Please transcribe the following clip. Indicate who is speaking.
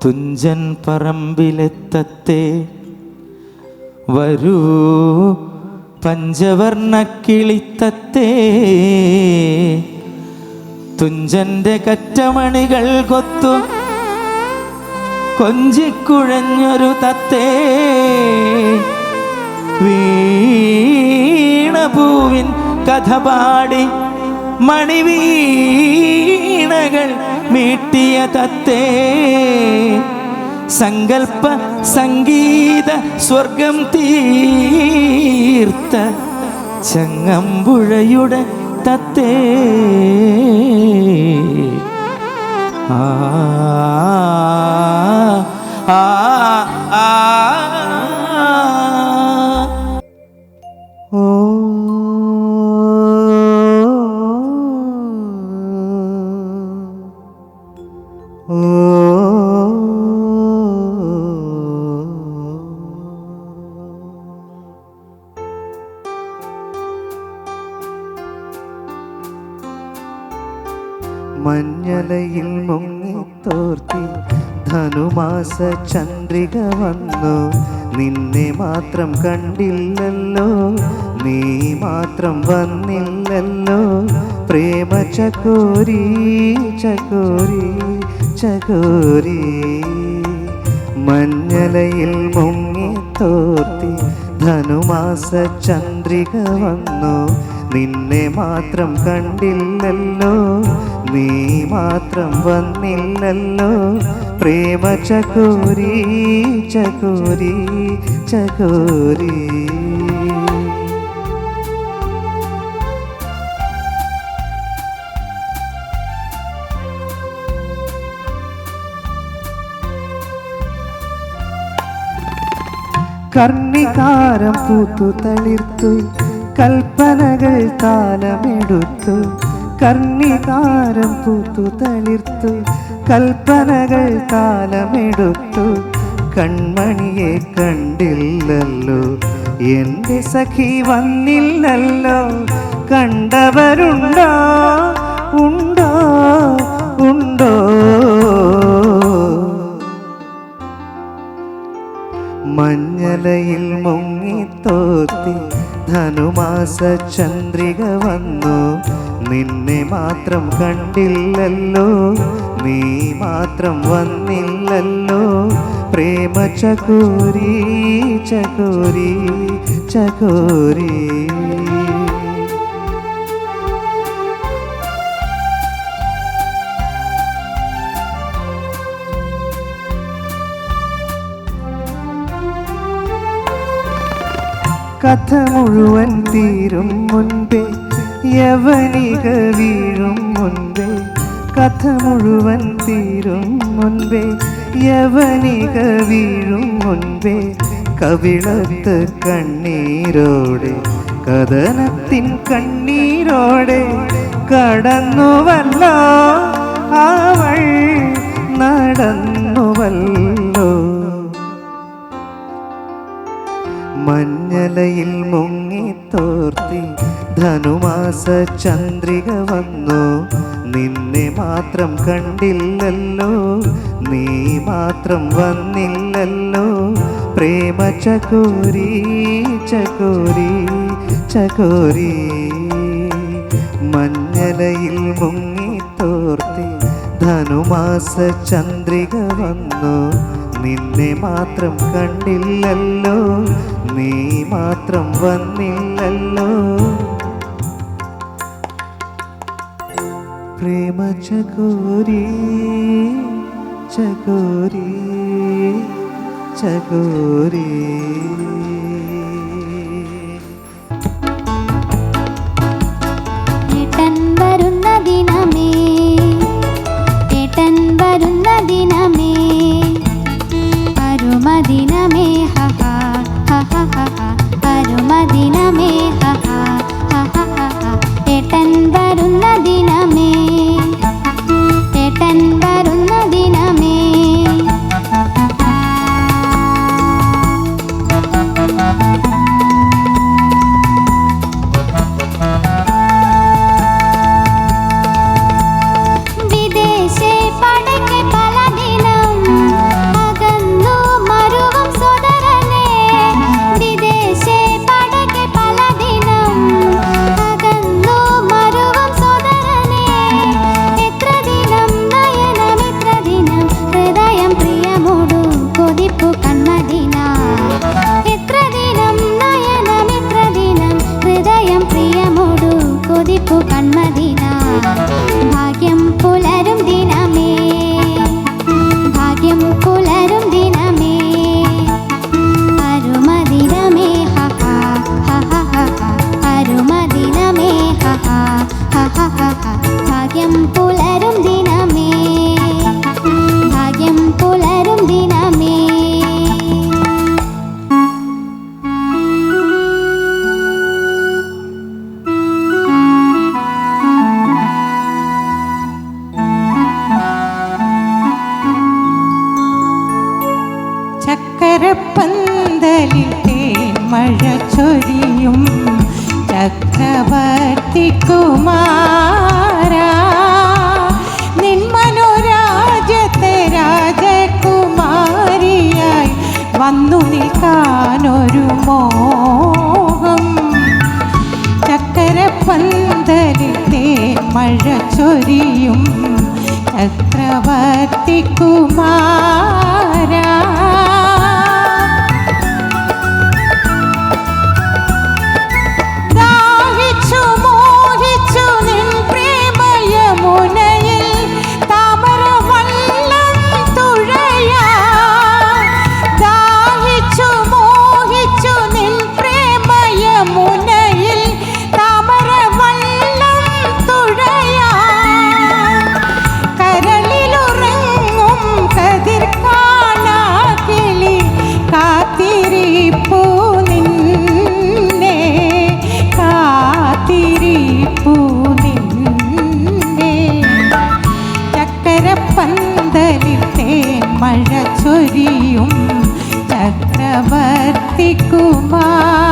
Speaker 1: തുഞ്ചൻ പറമ്പിലെത്തത്തെ വരൂ പഞ്ചവർണ്ണ കിളിത്തത്തെ തുഞ്ചന്റെ കറ്റമണികൾ കൊത്തു കൊഞ്ചിക്കുഴഞ്ഞൊരു തത്തേ വീണപൂവിൻ കഥ പാടി മണിവീണകൾ മീട്ടിയ തത്തേ സങ്കൽപ്പ സംഗീത സ്വർഗം തീർത്ത ചങ്ങമ്പുഴയുടെ തത്തേ ആ ആ ആ ഓ
Speaker 2: മഞ്ഞലയിൽ മുങ്ങിത്തോർത്തി ധനുമാസ ചന്ദ്രിക വന്നു നിന്നെ മാത്രം കണ്ടില്ലല്ലോ നീ മാത്രം വന്നില്ലല്ലോ പ്രേമ ചകോരി ചകോരി ചകോരി മഞ്ഞലയിൽ മുങ്ങിത്തോർത്തി ധനുമാസ ചന്ദ്രിക വന്നു നിന്നെ മാത്രം കണ്ടില്ലല്ലോ നീ മാത്രം വന്നില്ലല്ലോ പ്രേമ ചകോരി ചകോരി ചകോരി കർണികാരം പൂത്തു തളിർത്തു കൽപ്പനകൾ താലമെടുത്തു കർണികാരം പൂത്തു തളിർത്തു കൽപ്പനകൾ താലമെടുത്തു കൺമണിയെ കണ്ടില്ലല്ലോ എൻ്റെ സഖി വന്നില്ലല്ലോ കണ്ടവരുണ്ടോ ഉണ്ടോ ഉണ്ടോ മഞ്ഞലയിൽ മുങ്ങിത്തോത്തി ധനുമാസ ചന്ദ്രിക വന്നു നിന്നെ മാത്രം കണ്ടില്ലല്ലോ നീ മാത്രം വന്നില്ലല്ലോ പ്രേമ ചകോരി ചകോരി ചകോരി കഥ മുഴുവൻ തീരും മുൻപേ യവനിക വീഴും മുൻപേ കഥ മുഴുവൻ തീരും മുൻപേ യവനിക വീഴും മുൻപേ കവിളത്ത് കണ്ണീരോടെ കഥനത്തിൻ കണ്ണീരോടെ കടന്നുവല്ലോ അവൾ നടന്നുവല്ലോ മഞ്ഞലയിൽ മുങ്ങിത്തോർത്തി ധനുമാസ ചന്ദ്രിക വന്നു നിന്നെ മാത്രം കണ്ടില്ലല്ലോ നീ മാത്രം വന്നില്ലല്ലോ പ്രേമ ചകോരി ചകോരി ചകോരി മഞ്ഞലയിൽ മുങ്ങിത്തോർത്തി ധനുമാസ ചന്ദ്രിക വന്നു നിന്നെ മാത്രം കണ്ടില്ലല്ലോ നീ മാത്രം വന്നില്ലല്ലോ പ്രേമ ചകോരി ചകോരി ചകോരി
Speaker 3: ഏട്ടൻ വരുന്ന ദിനമേ ഏട്ടൻ വരുന്ന ദിനമേ അരുമദിനമേ ഹഹ ഹഹ ഹഹ അരുമദിനമേ ഹഹ ഹഹ ഹഹ ഏട്ടൻ വരുന്ന ദിനമേ ഏട്ടൻ വരുന്ന ദിനമേ വിദേശേ പടക്കെ പല ദിനം
Speaker 4: ചക്കരപ്പന്തലിൽ തേൻമഴ ചൊരിയും ചക്രവർത്തി കുമാരാ, നിൻ മനോരാജ്യത്തെ രാജകുമാരിയായി വന്നു നിൽക്കാനൊരു മോഹം. ചക്കരപ്പന്തലിൽ തേൻമഴ ചൊരിയും ചക്രവർത്തി കുമാരാ. ദാഹിച്ചു മോഹിച്ചു നിൻ പ്രേമയമുനയിൽ താമരവള്ളം തുഴയാൻ. ദാഹിച്ചു മോഹിച്ചു നിൻ പ്രേമയമുനയിൽ താമരവള്ളം തുഴയാൻ. കരളിലുറങ്ങും കതിർ കാണാ കിളി കാത്തിരിപ്പൂ നിന്നെ, കാത്തിരിപ്പൂ നിന്നെ. ചക്കരപ്പന്തലിൽ തേൻമഴ ചൊരിയും ചക്രവർത്തി കുമാർ.